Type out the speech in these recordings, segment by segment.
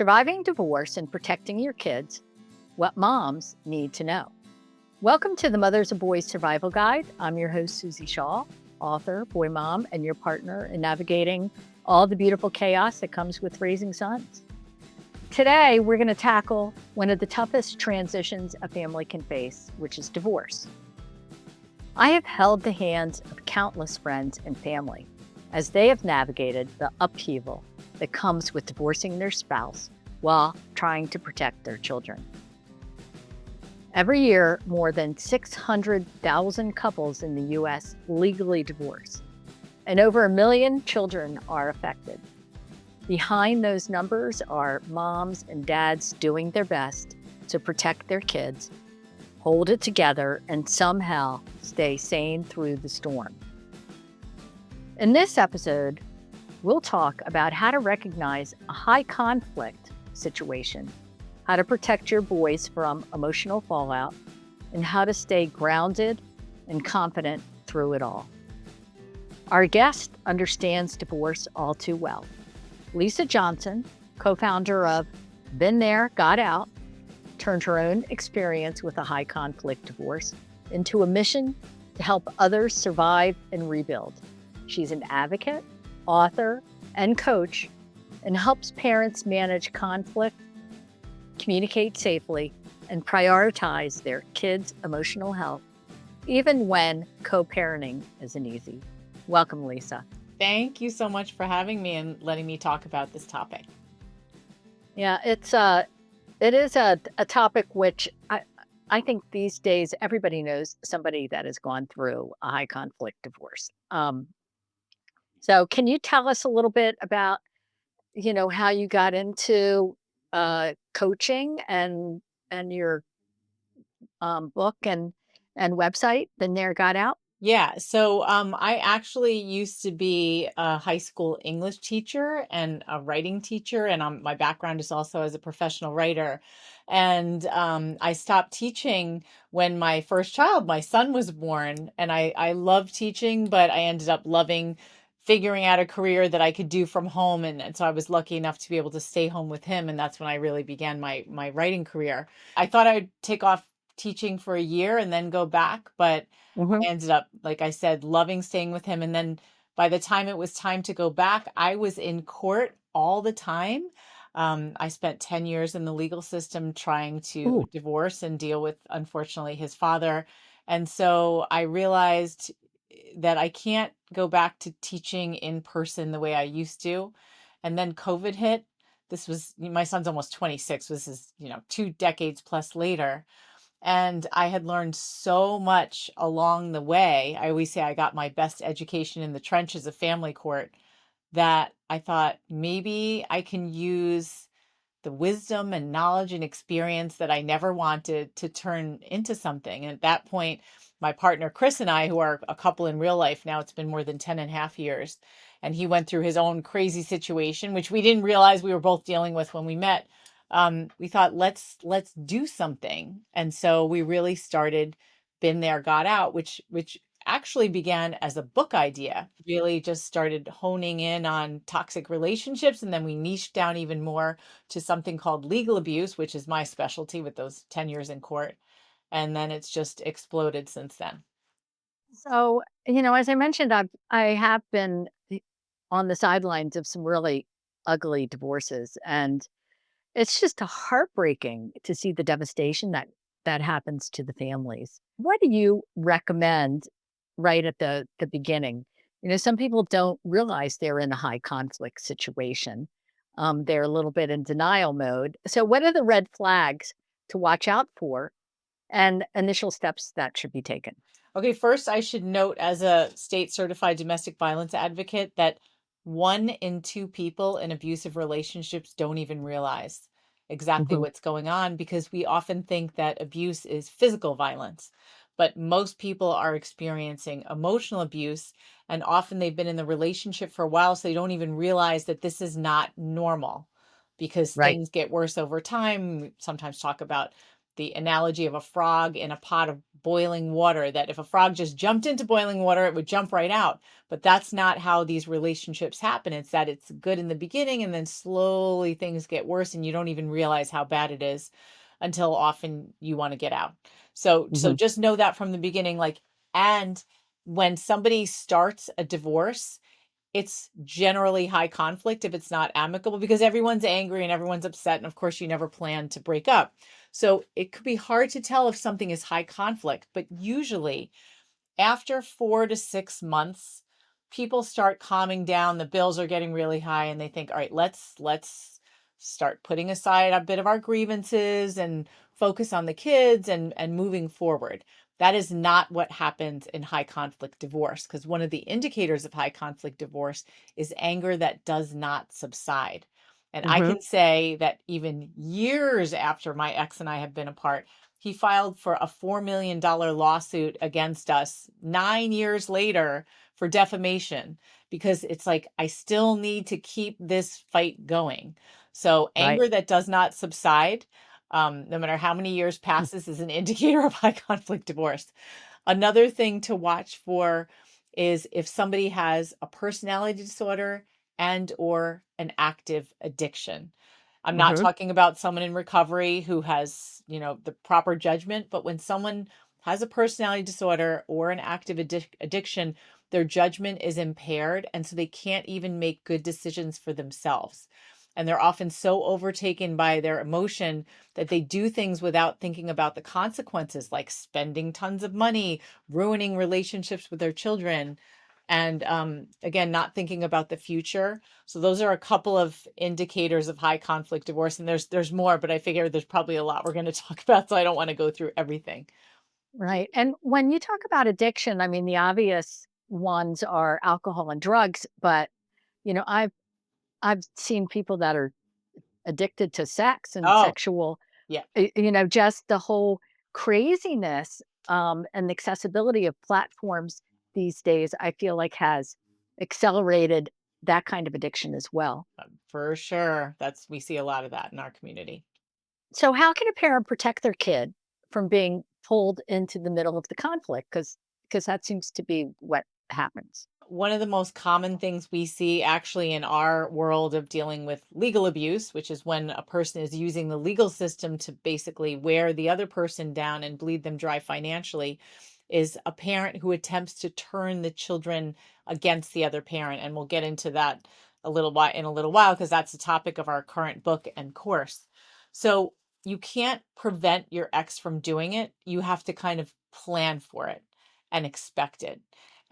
Surviving divorce and protecting your kids, what moms need to know. Welcome to the Mothers of Boys Survival Guide. I'm your host, Suzy Shaw, author, boy mom, and your partner in navigating all the beautiful chaos that comes with raising sons. Today, we're going to tackle one of the toughest transitions a family can face, which is divorce. I have held the hands of countless friends and family as they have navigated the upheaval that comes with divorcing their spouse while trying to protect their children. Every year, more than 600,000 couples in the U.S. legally divorce, and over 1 million children are affected. Behind those numbers are moms and dads doing their best to protect their kids, hold it together, and somehow stay sane through the storm. In this episode, we'll talk about how to recognize a high conflict situation, how to protect your boys from emotional fallout, and how to stay grounded and confident through it all. Our guest understands divorce all too well. Lisa Johnson, co-founder of Been There, Got Out, turned her own experience with a high conflict divorce into a mission to help others survive and rebuild. She's an advocate, author, and coach, and helps parents manage conflict, communicate safely, and prioritize their kids' emotional health, even when co-parenting isn't easy. Welcome, Lisa. Thank you so much for having me and letting me talk about this topic. Yeah, it is a topic which I think these days everybody knows somebody that has gone through a high conflict divorce. So can you tell us a little bit about, how you got into coaching and your book and website, Been There, Got Out? Yeah, so I actually used to be a high school English teacher and a writing teacher, and my background is also as a professional writer. And I stopped teaching when my first child, my son, was born. And I loved teaching, but I ended up loving figuring out a career that I could do from home. And so I was lucky enough to be able to stay home with him. And that's when I really began my writing career. I thought I'd take off teaching for a year and then go back, but Hmm. I ended up, like I said, loving staying with him. And then by the time it was time to go back, I was in court all the time. I spent 10 years in the legal system trying to Ooh. divorce and deal with, unfortunately, his father. And so I realized that I can't go back to teaching in person the way I used to. And then COVID hit. This was, my son's almost 26. This is, 2 decades plus later. And I had learned so much along the way. I always say I got my best education in the trenches of family court, that I thought maybe I can use the wisdom and knowledge and experience that I never wanted to turn into something. And at that point, my partner, Chris, and I, who are a couple in real life now, it's been more than 10 and a half years. And he went through his own crazy situation, which we didn't realize we were both dealing with when we met. We thought, let's do something. And so we really started Been There, Got Out, which actually began as a book idea. Really just started honing in on toxic relationships, and then we niched down even more to something called legal abuse, which is my specialty with those 10 years in court. And then it's just exploded since then. So, as I mentioned, I have been on the sidelines of some really ugly divorces, and it's just heartbreaking to see the devastation that happens to the families. What do you recommend right at the beginning? Some people don't realize they're in a high conflict situation. They're a little bit in denial mode. So, what are the red flags to watch out for, and initial steps that should be taken? Okay, first, I should note as a state certified domestic violence advocate that 1 in 2 people in abusive relationships don't even realize exactly Mhm. what's going on, because we often think that abuse is physical violence. But most people are experiencing emotional abuse, and often they've been in the relationship for a while, so they don't even realize that this is not normal, because Right. things get worse over time. We sometimes talk about the analogy of a frog in a pot of boiling water, that if a frog just jumped into boiling water, it would jump right out. But that's not how these relationships happen. It's that it's good in the beginning and then slowly things get worse and you don't even realize how bad it is until often you want to get out. So Hmm. just know that from the beginning. Like, and when somebody starts a divorce, it's generally high conflict if it's not amicable, because everyone's angry and everyone's upset. And of course, you never plan to break up. So it could be hard to tell if something is high conflict, but usually after 4 to 6 months, people start calming down. The bills are getting really high and they think, all right, let's start putting aside a bit of our grievances and focus on the kids and moving forward. That is not what happens in high conflict divorce, because one of the indicators of high conflict divorce is anger that does not subside. And I Hmm. can say that even years after my ex and I have been apart, he filed for a $4 million lawsuit against us 9 years later for defamation, because it's like, I still need to keep this fight going. So Right. anger that does not subside, no matter how many years passes, is an indicator of high conflict divorce. Another thing to watch for is if somebody has a personality disorder and or an active addiction. I'm not Hmm. talking about someone in recovery who has, the proper judgment, but when someone has a personality disorder or an active addiction, their judgment is impaired. And so they can't even make good decisions for themselves. And they're often so overtaken by their emotion that they do things without thinking about the consequences, like spending tons of money, ruining relationships with their children, and again, not thinking about the future. So those are a couple of indicators of high conflict divorce, and there's more, but I figure there's probably a lot we're going to talk about, so I don't want to go through everything. Right. And when you talk about addiction, I mean, the obvious ones are alcohol and drugs, but I've seen people that are addicted to sex and Oh, sexual, yeah. just the whole craziness, and the accessibility of platforms these days, I feel like has accelerated that kind of addiction as well. For sure. We see a lot of that in our community. So how can a parent protect their kid from being pulled into the middle of the conflict? Because that seems to be what happens. One of the most common things we see actually in our world of dealing with legal abuse, which is when a person is using the legal system to basically wear the other person down and bleed them dry financially, is a parent who attempts to turn the children against the other parent. And we'll get into that a little while, because that's the topic of our current book and course. So you can't prevent your ex from doing it. You have to kind of plan for it and expect it.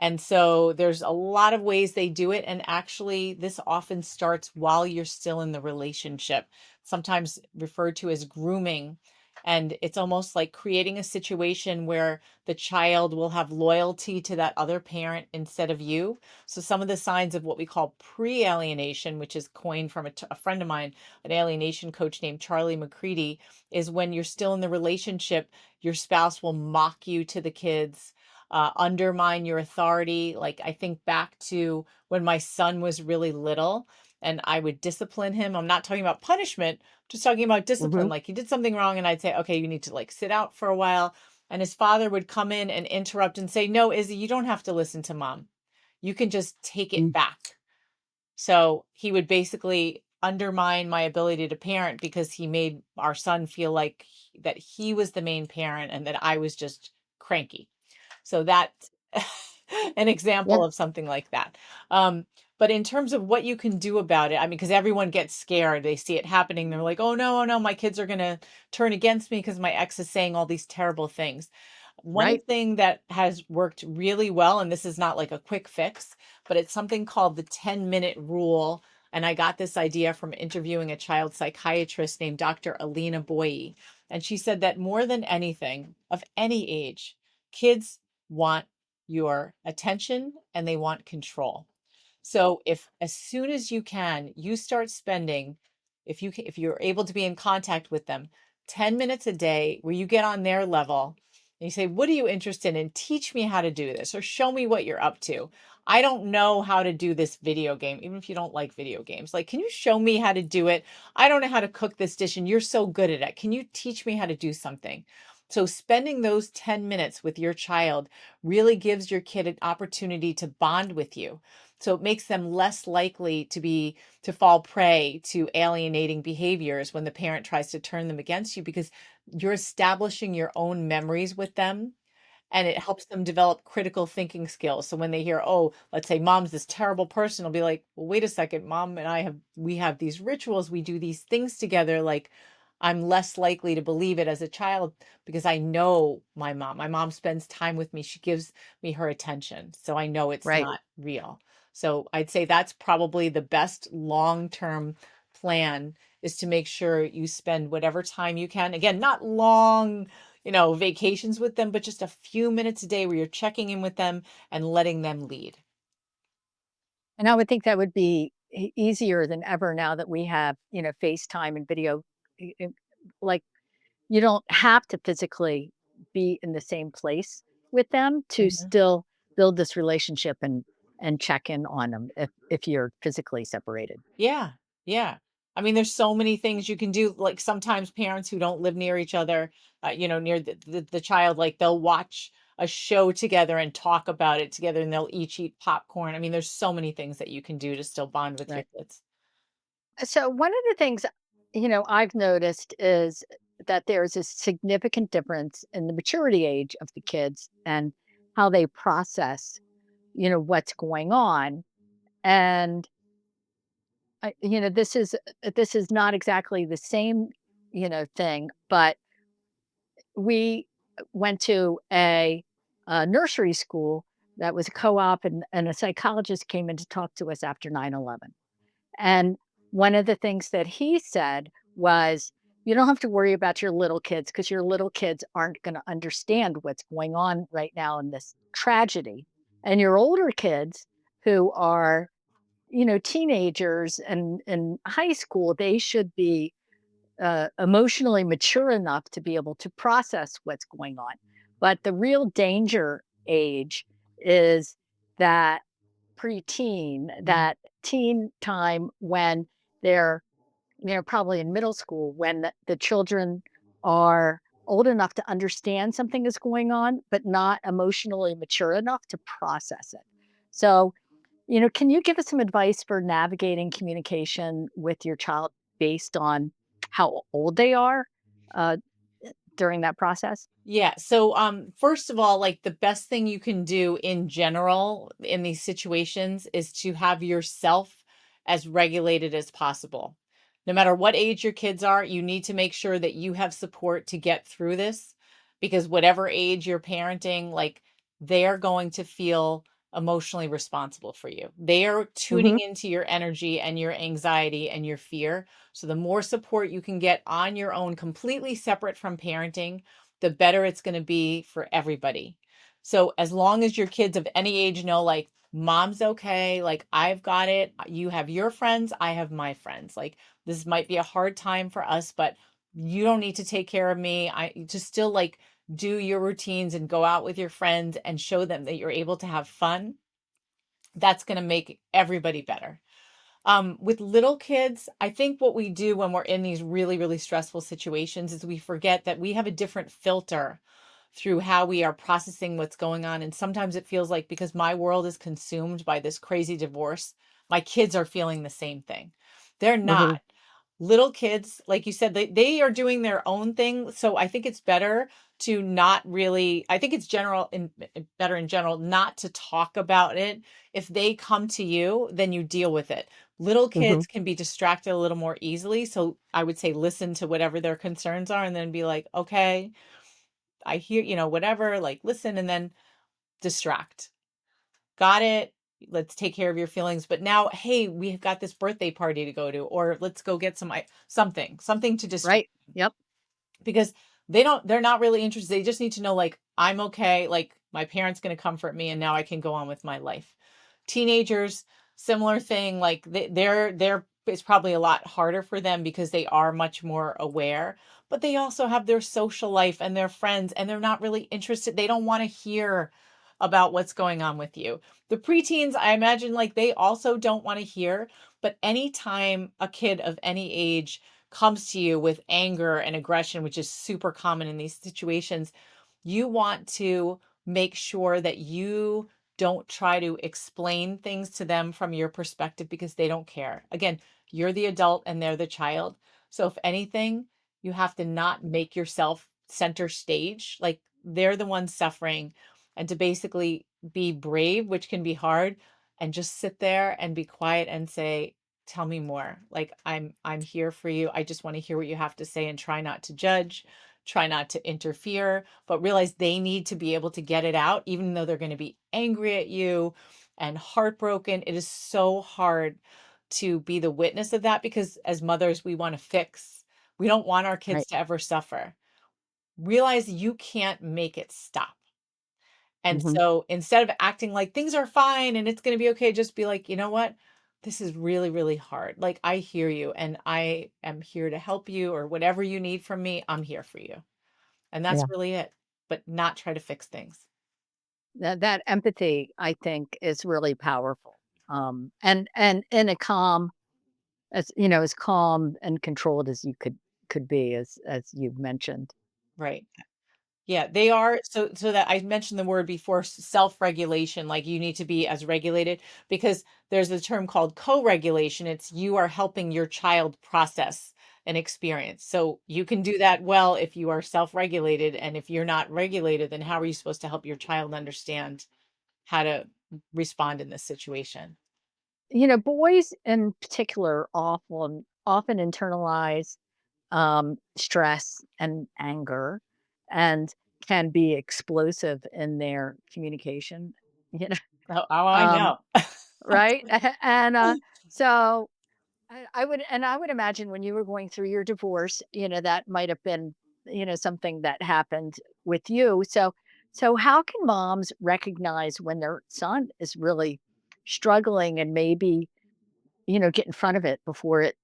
And so there's a lot of ways they do it. And actually, this often starts while you're still in the relationship, sometimes referred to as grooming. And it's almost like creating a situation where the child will have loyalty to that other parent instead of you. So some of the signs of what we call pre-alienation, which is coined from a friend of mine, an alienation coach named Charlie McCready, is when you're still in the relationship, your spouse will mock you to the kids, undermine your authority. Like, I think back to when my son was really little and I would discipline him. I'm not talking about punishment, just talking about discipline. Mhm. Like, he did something wrong and I'd say, okay, you need to like sit out for a while. And his father would come in and interrupt and say, no, Izzy, you don't have to listen to mom. You can just take it Mm. back. So he would basically undermine my ability to parent because he made our son feel like that he was the main parent and that I was just cranky. So that's an Yeah. example of something like that. But in terms of what you can do about it, I mean, because everyone gets scared, they see it happening. They're like, oh no, my kids are going to turn against me because my ex is saying all these terrible things. One Right. thing that has worked really well, and this is not like a quick fix, but it's something called the 10-minute rule. And I got this idea from interviewing a child psychiatrist named Dr. Alina Boye. And she said that more than anything, of any age, kids want your attention and they want control. So if as soon as you can, you start spending, if you're able to be in contact with them, 10 minutes a day where you get on their level and you say, what are you interested in? Teach me how to do this or show me what you're up to. I don't know how to do this video game, even if you don't like video games. Like, can you show me how to do it? I don't know how to cook this dish and you're so good at it. Can you teach me how to do something? So, spending those 10 minutes with your child really gives your kid an opportunity to bond with you. So, it makes them less likely to fall prey to alienating behaviors when the parent tries to turn them against you, because you're establishing your own memories with them, and it helps them develop critical thinking skills. So when they hear, oh, let's say mom's this terrible person, will be like, well, wait a second, mom and we have these rituals, we do these things together. Like, I'm less likely to believe it as a child because I know my mom. My mom spends time with me. She gives me her attention. So I know it's Right. not real. So I'd say that's probably the best long-term plan, is to make sure you spend whatever time you can. Again, not long, vacations with them, but just a few minutes a day where you're checking in with them and letting them lead. And I would think that would be easier than ever now that we have, FaceTime and video. Like, you don't have to physically be in the same place with them to Mhm. still build this relationship and check in on them if you're physically separated. Yeah. Yeah. I mean, there's so many things you can do. Like, sometimes parents who don't live near each other, near the child, like they'll watch a show together and talk about it together, and they'll each eat popcorn. I mean, there's so many things that you can do to still bond with your Right. kids. So one of the things, I've noticed is that there's a significant difference in the maturity age of the kids and how they process, what's going on. And this is not exactly the same, thing, but we went to a nursery school that was a co-op, and a psychologist came in to talk to us after 9/11. And one of the things that he said was, "You don't have to worry about your little kids because your little kids aren't gonna understand what's going on right now in this tragedy. And your older kids who are, teenagers and in high school, they should be, emotionally mature enough to be able to process what's going on. But the real danger age is that preteen, Mhm. that teen time when they're, probably in middle school, when the children are old enough to understand something is going on, but not emotionally mature enough to process it. So, can you give us some advice for navigating communication with your child based on how old they are uh, during that process? Yeah. So, first of all, like, the best thing you can do in general in these situations is to have yourself as regulated as possible. No matter what age your kids are, you need to make sure that you have support to get through this, because whatever age you're parenting, like, they're going to feel emotionally responsible for you. They are tuning Mhm. into your energy and your anxiety and your fear. So, the more support you can get on your own, completely separate from parenting, the better it's going to be for everybody. So as long as your kids of any age know, like, mom's okay, like, I've got it, you have your friends, I have my friends. Like, this might be a hard time for us, but you don't need to take care of me. I just still, like, do your routines and go out with your friends and show them that you're able to have fun. That's going to make everybody better. With little kids, I think what we do when we're in these really, really stressful situations is we forget that we have a different filter through how we are processing what's going on. And sometimes it feels like, because my world is consumed by this crazy divorce, my kids are feeling the same thing. They're not. Mhm. Little kids, like you said, they are doing their own thing. So I think it's better to not really, I think it's better in general not to talk about it. If they come to you, then you deal with it. Little Mhm. kids can be distracted a little more easily. So I would say listen to whatever their concerns are and then be like, okay, I hear, whatever, like, listen, and then distract. Got it. Let's take care of your feelings. But now, hey, we've got this birthday party to go to, or let's go get something to distract, Right. Yep. because they're not really interested. They just need to know, like, I'm okay, like, my parents going to comfort me and now I can go on with my life. Teenagers, similar thing, like, they're it's probably a lot harder for them because they are much more aware, but they also have their social life and their friends, and they're not really interested. They don't want to hear about what's going on with you. The preteens, I imagine, like they also don't want to hear, but anytime a kid of any age comes to you with anger and aggression, which is super common in these situations, you want to make sure that you don't try to explain things to them from your perspective because they don't care. Again, you're the adult and they're the child. So if anything, you have to not make yourself center stage. Like they're the ones suffering, and to basically be brave, which can be hard, and just sit there and be quiet and say, tell me more. Like I'm here for you. I just want to hear what you have to say and try not to judge, try not to interfere, but realize they need to be able to get it out even though they're going to be angry at you and heartbroken. It is so hard to be the witness of that because as mothers we want to fix. We don't want our kids Right. to ever suffer. Realize you can't make it stop. And Hmm. so instead of acting like things are fine and it's going to be okay, just be like, you know what? This is really, really hard. Like, I hear you and I am here to help you, or whatever you need from me, I'm here for you. And that's Yeah. really it, but not try to fix things. That empathy, I think, is really powerful. And in a calm, as calm and controlled as you could be, as you've mentioned. Right. Yeah, they are so that I mentioned the word before, self-regulation, like you need to be as regulated because there's a term called co-regulation. It's you are helping your child process an experience. So you can do that well if you are self-regulated, and if you're not regulated, then how are you supposed to help your child understand how to respond in this situation? Boys in particular often internalize stress and anger, and can be explosive in their communication. You know, Oh, I um, know. right? And so I would imagine when you were going through your divorce, that might have been, something that happened with you. So how can moms recognize when their son is really struggling and maybe, get in front of it before it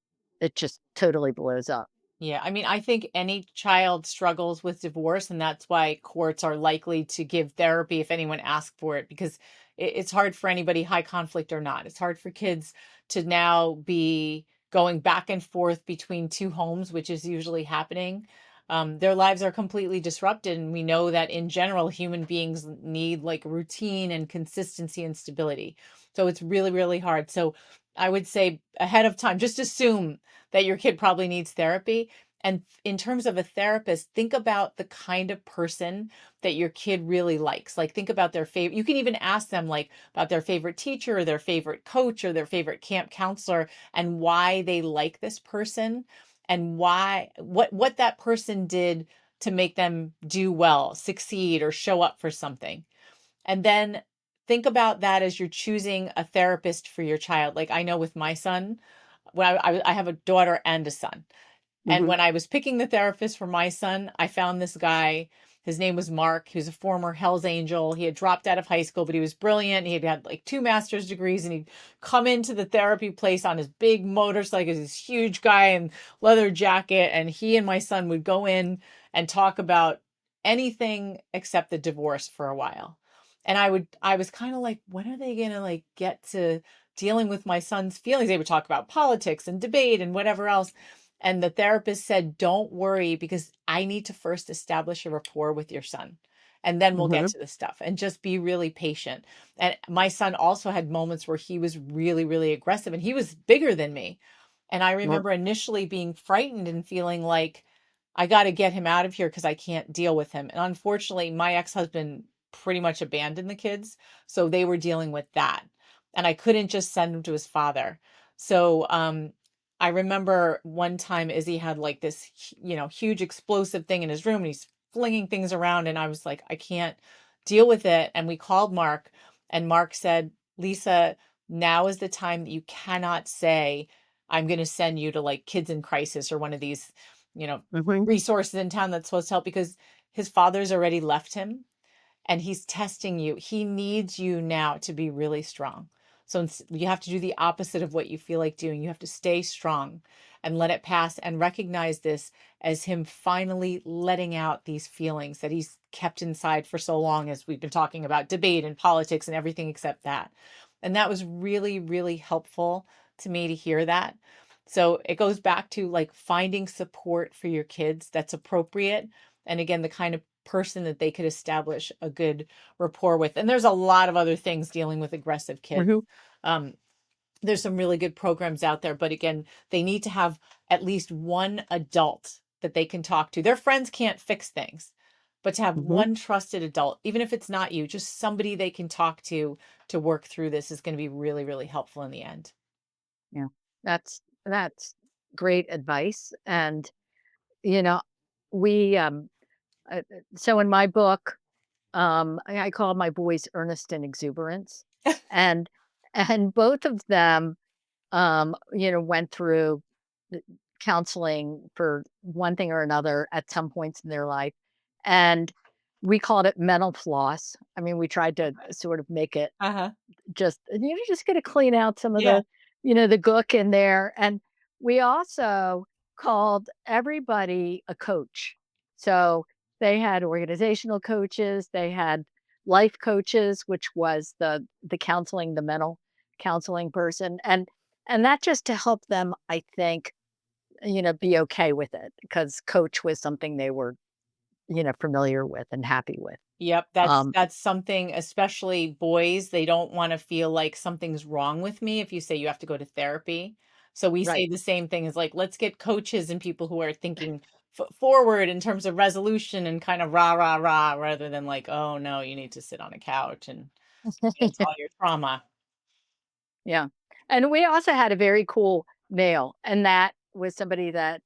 just totally blows up? Yeah, I mean, I think any child struggles with divorce, and that's why courts are likely to give therapy if anyone asks for it, because it's hard for anybody, high conflict or not. It's hard for kids to now be going back and forth between two homes, which is usually happening. Their lives are completely disrupted, and we know that in general, human beings need like routine and consistency and stability. So it's really, really hard. So I would say ahead of time, just assume that your kid probably needs therapy. And in terms of a therapist, think about the kind of person that your kid really likes. Like think about their favorite. You can even ask them like about their favorite teacher or their favorite coach or their favorite camp counselor, and why they like this person, and why what that person did to make them do well, succeed, or show up for something. And then think about that as you're choosing a therapist for your child. Like I know with my son, when I have a daughter and a son. And Mhm. when I was picking the therapist for my son, I found this guy. His name was Mark. He was a former Hell's Angel. He had dropped out of high school, but he was brilliant. He had had like two master's degrees, and he'd come into the therapy place on his big motorcycle, this huge guy in leather jacket. And he and my son would go in and talk about anything except the divorce for a while. And I was kind of like, when are they gonna like get to dealing with my son's feelings? They would talk about politics and debate and whatever else. And the therapist said, don't worry, because I need to first establish a rapport with your son. And then we'll get Mhm. to the stuff, and just be really patient. And my son also had moments where he was really, really aggressive, and he was bigger than me. And I Yep. remember initially being frightened and feeling like I got to get him out of here because I can't deal with him. And unfortunately, my ex husband pretty much abandoned the kids. So they were dealing with that. And I couldn't just send him to his father. So I remember one time Izzy had like this, huge explosive thing in his room, and he's flinging things around. And I was like, I can't deal with it. And we called Mark, and Mark said, Lisa, now is the time that you cannot say, I'm going to send you to like Kids in Crisis or one of these, you know, Mhm. resources in town that's supposed to help, because his father's already left him and he's testing you. He needs you now to be really strong. So you have to do the opposite of what you feel like doing. You have to stay strong. and let it pass and recognize this as him finally letting out these feelings that he's kept inside for so long, as we've been talking about debate and politics and everything except that. And that was really, really helpful to me to hear that. So it goes back to like finding support for your kids that's appropriate. And again, the kind of person that they could establish a good rapport with. And there's a lot of other things dealing with aggressive kids. Mhm. Um, there's some really good programs out there, but again, they need to have at least one adult that they can talk to. Their friends can't fix things, but to have Mhm. one trusted adult, even if it's not you, just somebody they can talk to work through this is going to be really, really helpful in the end. Yeah. That's great advice. And, you know, we, so in my book, I call my boys earnest and exuberance. And, and both of them, went through the counseling for one thing or another at some points in their life. And we called it mental floss. I mean, we tried to sort of make it Uh-huh. just, just gonna clean out some of Yeah. the gook in there. And we also called everybody a coach. So they had organizational coaches, they had life coaches, which was the counseling, the mental counseling person. And that just to help them, I think, be okay with it because coach was something they were, familiar with and happy with. Yep, Um, that's something, especially boys, they don't wanna feel like something's wrong with me if you say you have to go to therapy. So we say right. the same thing as like, let's get coaches and people who are thinking forward in terms of resolution and kind of rah, rah, rah, rather than like, oh no, you need to sit on a couch and it's all your trauma. Yeah. And we also had a very cool male, and that was somebody that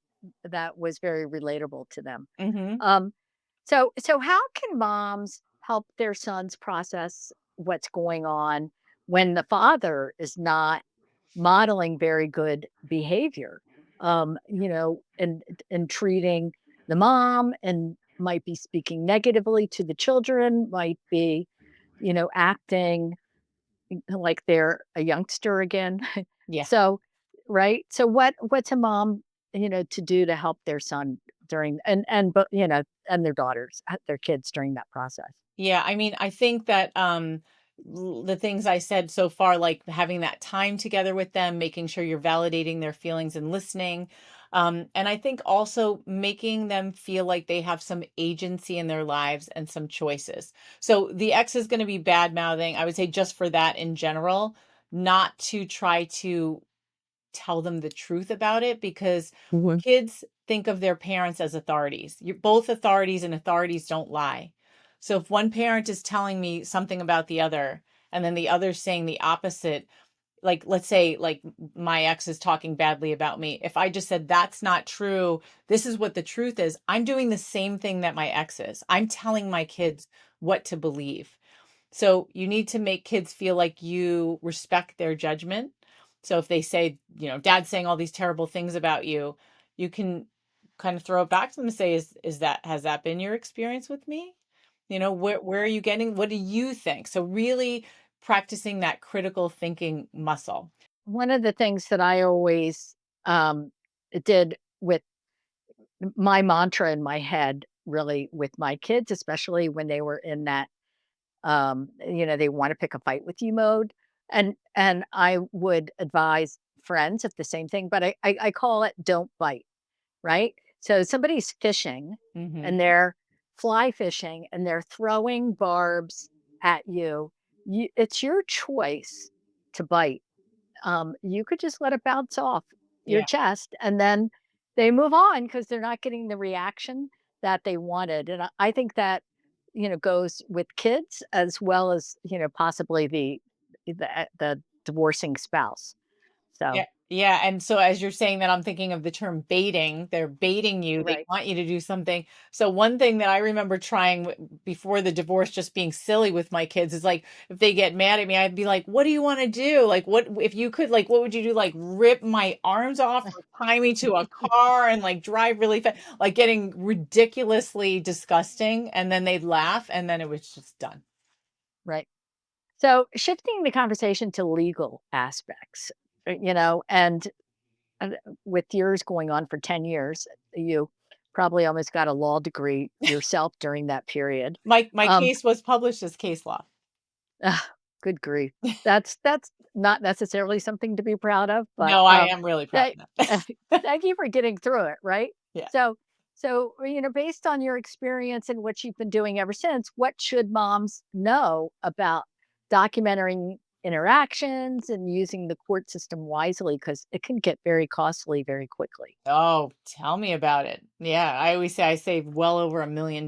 was very relatable to them. Mhm. Um, so how can moms help their sons process what's going on when the father is not modeling very good behavior? And treating the mom and might be speaking negatively to the children, might be, acting like they're a youngster again. Yeah. So, right? So what's a mom, to do to help their son during and but, and their daughters, their kids during that process? Yeah, I mean, I think that the things I said so far, like having that time together with them, making sure you're validating their feelings and listening. And I think also making them feel like they have some agency in their lives and some choices. So the ex is going to be bad mouthing. I would say just for that in general, not to try to tell them the truth about it because Mhm. kids think of their parents as authorities. You're both authorities and authorities don't lie. So if one parent is telling me something about the other and then the other saying the opposite, like let's say like my ex is talking badly about me. If I just said that's not true, this is what the truth is. I'm doing the same thing that my ex is. I'm telling my kids what to believe. So you need to make kids feel like you respect their judgment. So if they say, dad's saying all these terrible things about you, you can kind of throw it back to them and say, is that has that been your experience with me? Where are you getting what do you think? So really practicing that critical thinking muscle. One of the things that I always did with my mantra in my head, really with my kids, especially when they were in that they want to pick a fight with you mode. And I would advise friends of the same thing, but I call it don't bite, right? So somebody's fishing Mhm. and they're fly fishing and they're throwing barbs at you. It's your choice to bite. You could just let it bounce off your Yeah. chest and then they move on because they're not getting the reaction that they wanted. And I think that, goes with kids as well as, possibly the divorcing spouse. Yeah, So, yeah, and so as you're saying that, I'm thinking of the term baiting. They're baiting you. They right. want you to do something. So one thing that I remember trying before the divorce, just being silly with my kids, is like if they get mad at me, I'd be like, "What do you want to do? Like, what if you could? Like, what would you do? Like, rip my arms off, or tie me to a car, and like drive really fast, like getting ridiculously disgusting." And then they'd laugh, and then it was just done. Right. So shifting the conversation to legal aspects, and and with yours going on for 10 years, you probably almost got a law degree yourself during that period. My Um, case was published as case law. Good grief. That's not necessarily something to be proud of, but, No, I am really proud thank of that. thank you for getting through it, right? Yeah. So based on your experience and what you've been doing ever since, what should moms know about documenting interactions and using the court system wisely? Because it can get very costly very quickly. Oh, tell me about it. Yeah, I always say I saved well over $1 million,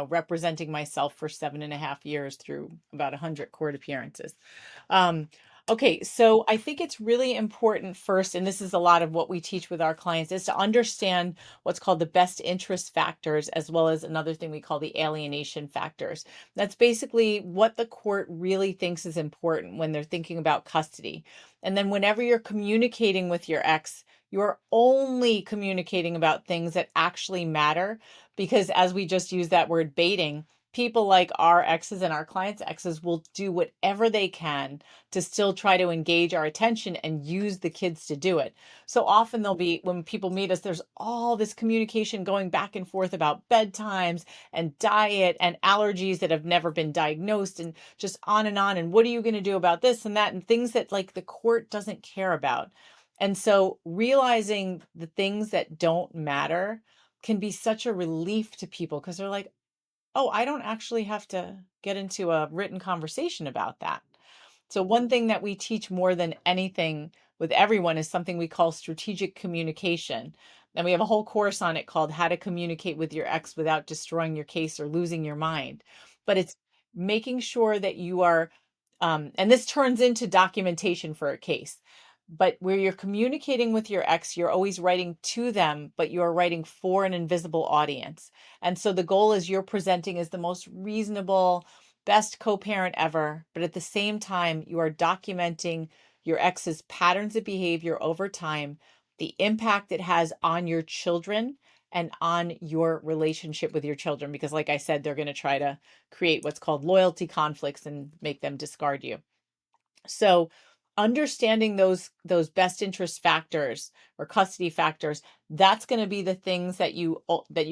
representing myself for 7.5 years through about 100 court appearances. Um, okay, so I think it's really important first, and this is a lot of what we teach with our clients, is to understand what's called the best interest factors, as well as another thing we call the alienation factors. That's basically what the court really thinks is important when they're thinking about custody. And then whenever you're communicating with your ex, you're only communicating about things that actually matter because, as we just used that word baiting, people like our exes and our clients' exes will do whatever they can to still try to engage our attention and use the kids to do it. So often there'll be, when people meet us, there's all this communication going back and forth about bedtimes and diet and allergies that have never been diagnosed and just on and on. And what are you going to do about this and that and things that like the court doesn't care about. And so realizing the things that don't matter can be such a relief to people because they're like, oh, I don't actually have to get into a written conversation about that. So, one thing that we teach more than anything with everyone is something we call strategic communication. And we have a whole course on it called How to Communicate with Your Ex Without Destroying Your Case or Losing Your Mind. But it's making sure that you are, and this turns into documentation for a case. But where you're communicating with your ex, you're always writing to them, but you're writing for an invisible audience. And so the goal is you're presenting as the most reasonable, best co parent ever. But at the same time, you are documenting your ex's patterns of behavior over time, the impact it has on your children and on your relationship with your children. Because, like I said, they're going to try to create what's called loyalty conflicts and make them discard you. So understanding those best interest factors or custody factors, that's going to be the things that you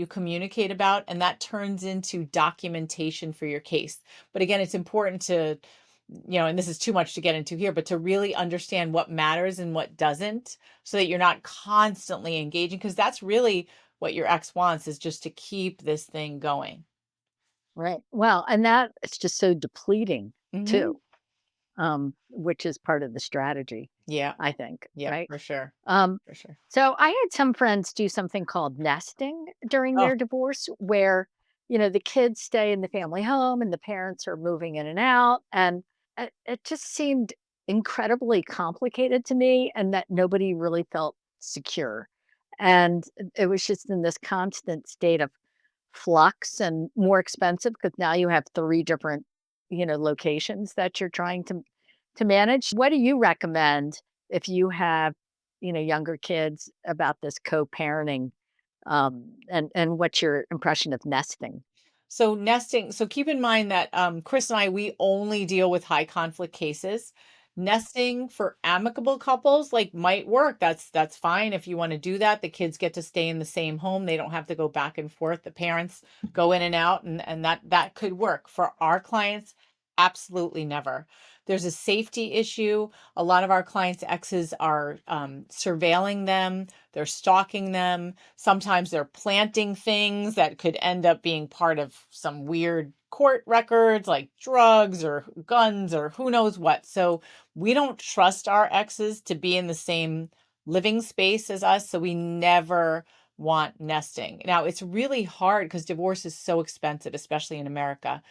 communicate about, and that turns into documentation for your case. But again, it's important to, and this is too much to get into here, but to really understand what matters and what doesn't, so that you're not constantly engaging, because that's really what your ex wants, is just to keep this thing going. Right. Well, and that it's just so depleting Hmm. too, which is part of the strategy, Yeah. I think, Yeah, right? for sure. Um, For sure. so I had some friends do something called nesting during Oh, their divorce where, the kids stay in the family home and the parents are moving in and out. And it just seemed incredibly complicated to me and that nobody really felt secure. And it was just in this constant state of flux and more expensive because now you have 3 different, locations that you're trying to manage. What do you recommend if you have, younger kids about this co-parenting, and what's your impression of nesting? so nesting, so keep in mind that Chris and I, we only deal with high conflict cases. Nesting for amicable couples like might work. That's fine if you want to do that. The kids get to stay in the same home. They don't have to go back and forth. The parents go in and out, and that could work. For our clients, absolutely never. There's a safety issue. A lot of our clients' exes are surveilling them. They're stalking them. Sometimes they're planting things that could end up being part of some weird court records like drugs or guns or who knows what. So we don't trust our exes to be in the same living space as us. So we never want nesting. Now, it's really hard because divorce is so expensive, especially in America,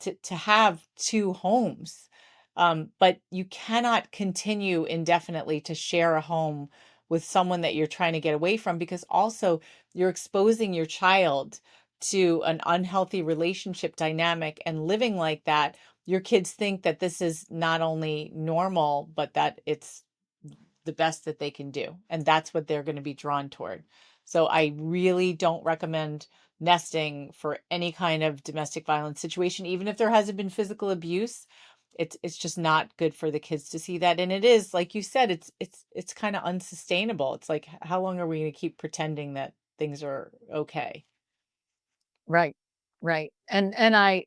to have two homes. But you cannot continue indefinitely to share a home with someone that you're trying to get away from, because also you're exposing your child to an unhealthy relationship dynamic, and living like that, your kids think that this is not only normal, but that it's the best that they can do. And that's what they're going to be drawn toward. So I really don't recommend nesting for any kind of domestic violence situation, even if there hasn't been physical abuse. it's just not good for the kids to see that. And it is, like you said, it's kind of unsustainable. It's like, how long are we going to keep pretending that things are okay? Right. Right. And I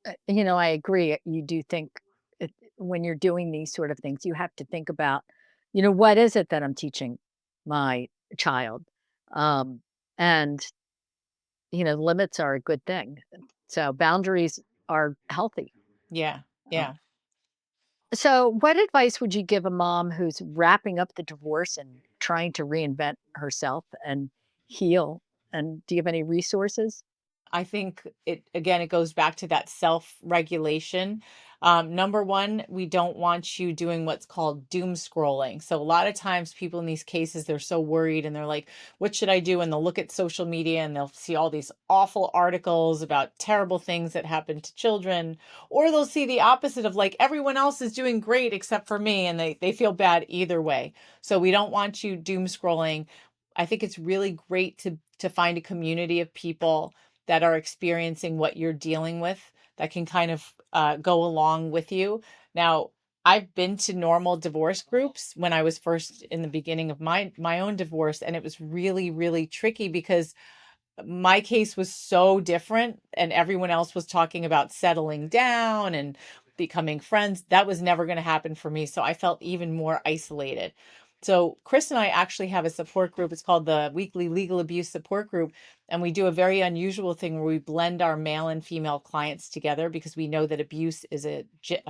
agree. You do think when you're doing these sort of things, you have to think about, what is it that I'm teaching my child? Um, and, limits are a good thing. So boundaries are healthy. Yeah. Um, Yeah. so, what advice would you give a mom who's wrapping up the divorce and trying to reinvent herself and heal? And do you have any resources? I think it again, it goes back to that self-regulation. Number one, we don't want you doing what's called doom scrolling. So a lot of times people in these cases, they're so worried and they're like, what should I do? And they'll look at social media and they'll see all these awful articles about terrible things that happen to children. Or they'll see the opposite of like everyone else is doing great except for me. And they feel bad either way. So we don't want you doom scrolling. I think it's really great to find a community of people that are experiencing what you're dealing with that can kind of go along with you. Now, I've been to normal divorce groups when I was first in the beginning of my own divorce, and it was really, really tricky because my case was so different and everyone else was talking about settling down and becoming friends. That was never going to happen for me. So I felt even more isolated. So Chris and I actually have a support group. It's called the Weekly Legal Abuse Support Group. And we do a very unusual thing where we blend our male and female clients together because we know that abuse is a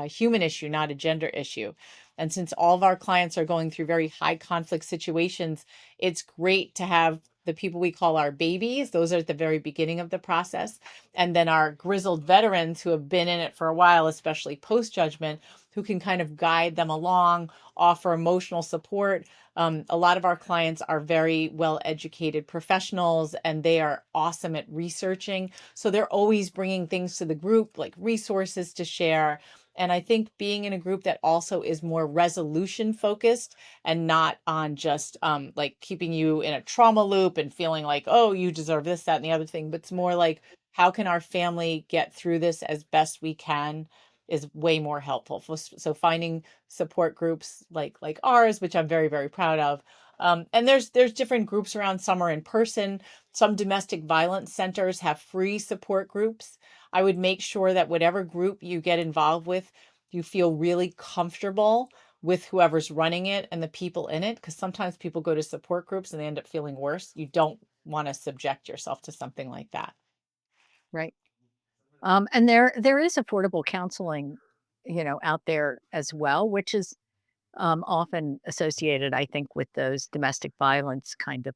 human issue, not a gender issue. And since all of our clients are going through very high conflict situations, it's great to have the people we call our babies. Those are at the very beginning of the process. And then our grizzled veterans who have been in it for a while, especially post judgment, who can kind of guide them along, offer emotional support. A lot of our clients are very well educated professionals and they are awesome at researching. So they're always bringing things to the group, like resources to share. And I think being in a group that also is more resolution focused and not on just like keeping you in a trauma loop and feeling like, oh, you deserve this, that, and the other thing. But it's more like, how can our family get through this as best we can is way more helpful. So finding support groups like ours, which I'm very, very proud of. And there's different groups around. Some are in person. Some domestic violence centers have free support groups. I would make sure that whatever group you get involved with, you feel really comfortable with whoever's running it and the people in it, because sometimes people go to support groups and they end up feeling worse. You don't want to subject yourself to something like that. Right. And there is affordable counseling, out there as well, which is often associated, I think, with those domestic violence kind of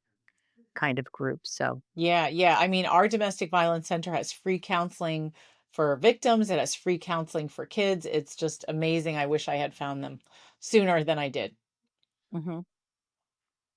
groups. So, Yeah, yeah. I mean, our domestic violence center has free counseling for victims. It has free counseling for kids. It's just amazing. I wish I had found them sooner than I did. mhm.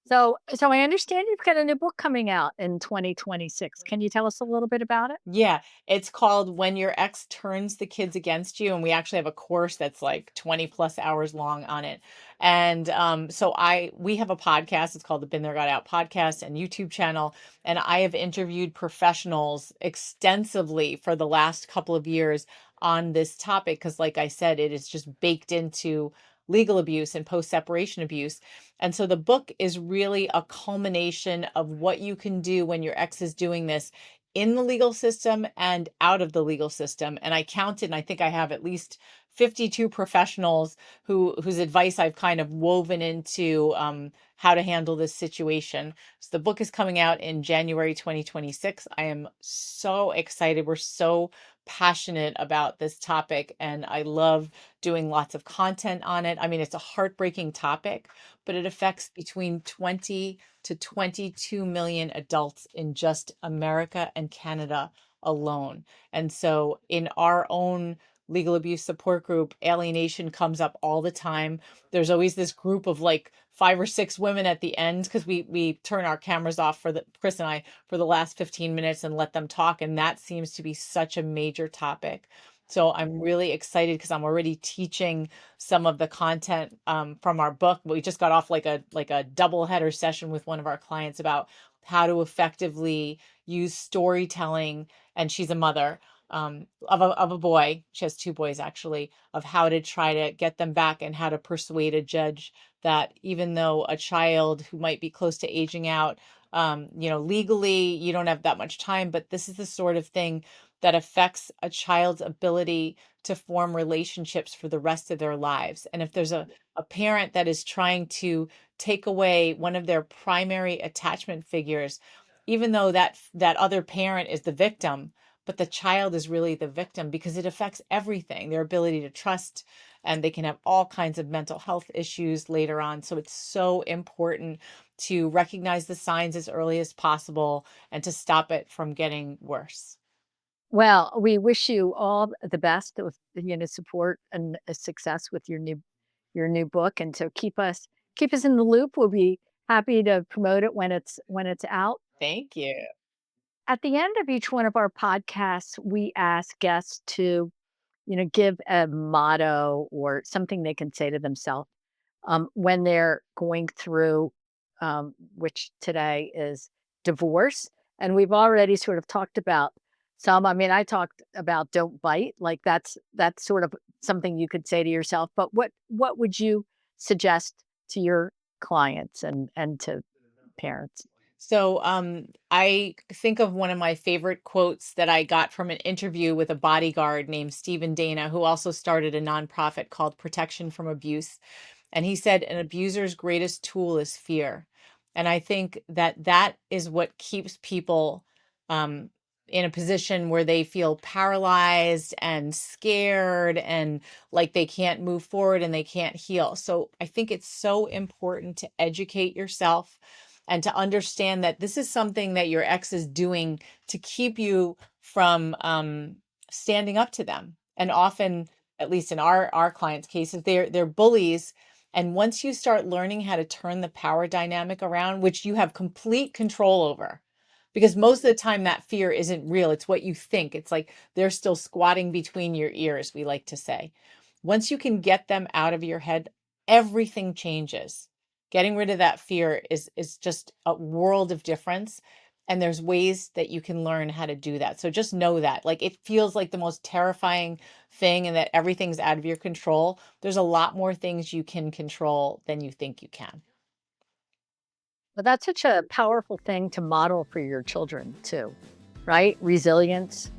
So I understand you've got a new book coming out in 2026. Can you tell us a little bit about it? Yeah, it's called When Your Ex Turns the Kids Against You, and we actually have a course that's like 20 plus hours long on it. And so I we have a podcast. It's called the Been There Got Out podcast and YouTube channel, and I have interviewed professionals extensively for the last couple of years on this topic because, like I said, it is just baked into legal abuse and post separation abuse. And so the book is really a culmination of what you can do when your ex is doing this in the legal system and out of the legal system. And I counted, and I think I have at least 52 professionals whose advice I've kind of woven into how to handle this situation. So the book is coming out in January 2026. I am so excited. We're so passionate about this topic, and I love doing lots of content on it. I mean, it's a heartbreaking topic, but it affects between 20 to 22 million adults in just America and Canada alone. And so in our own legal abuse support group, alienation comes up all the time. There's always this group of like 5 or 6 women at the end because we turn our cameras off for the Chris and I for the last 15 minutes and let them talk. And that seems to be such a major topic. So I'm really excited because I'm already teaching some of the content from our book. We just got off like a double header session with one of our clients about how to effectively use storytelling, and she's a mother, of a boy. She has two boys actually, of how to try to get them back and how to persuade a judge that even though a child who might be close to aging out, legally you don't have that much time, but this is the sort of thing that affects a child's ability to form relationships for the rest of their lives. And if there's a parent that is trying to take away one of their primary attachment figures, even though that other parent is the victim, but the child is really the victim because it affects everything, their ability to trust, and they can have all kinds of mental health issues later on. So it's so important to recognize the signs as early as possible and to stop it from getting worse. Well, we wish you all the best with, support and success with your new book. And so keep us in the loop. We'll be happy to promote it when it's out. Thank you. At the end of each one of our podcasts, we ask guests to, give a motto or something they can say to themselves when they're going through, which today is divorce. And we've already sort of talked about some. I mean, I talked about don't bite, like that's sort of something you could say to yourself. But what would you suggest to your clients and to parents? So I think of one of my favorite quotes that I got from an interview with a bodyguard named Stephen Dana, who also started a nonprofit called Protection from Abuse. And he said, an abuser's greatest tool is fear. And I think that that is what keeps people um, in a position where they feel paralyzed and scared and like they can't move forward and they can't heal. So I think it's so important to educate yourself and to understand that this is something that your ex is doing to keep you from standing up to them. And often, at least in our clients' cases, they're bullies. And once you start learning how to turn the power dynamic around, which you have complete control over, because most of the time that fear isn't real, it's what you think. It's like they're still squatting between your ears, we like to say. Once you can get them out of your head, everything changes. Getting rid of that fear is just a world of difference. And there's ways that you can learn how to do that. So just know that. Like it feels like the most terrifying thing and that everything's out of your control. There's a lot more things you can control than you think you can. But that's such a powerful thing to model for your children too, right? Resilience,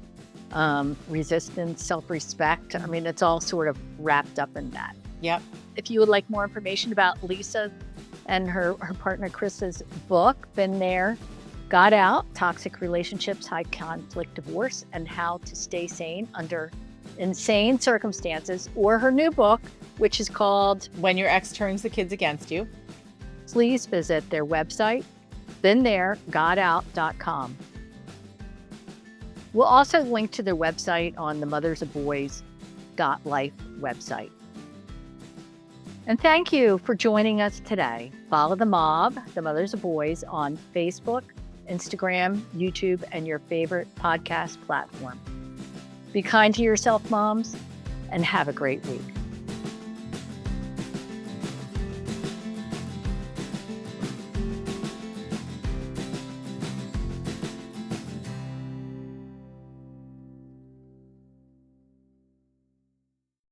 resistance, self-respect. I mean, it's all sort of wrapped up in that. Yep. If you would like more information about Lisa and her partner Chris's book, Been There, Got Out, Toxic Relationships, High Conflict Divorce, and How to Stay Sane Under Insane Circumstances, or her new book, which is called When Your Ex Turns the Kids Against You. Please visit their website, beentheregotout.com. We'll also link to their website on the Mothers of Boys Got Life website. And thank you for joining us today. Follow the mob, the Mothers of Boys, on Facebook, Instagram, YouTube, and your favorite podcast platform. Be kind to yourself, moms, and have a great week.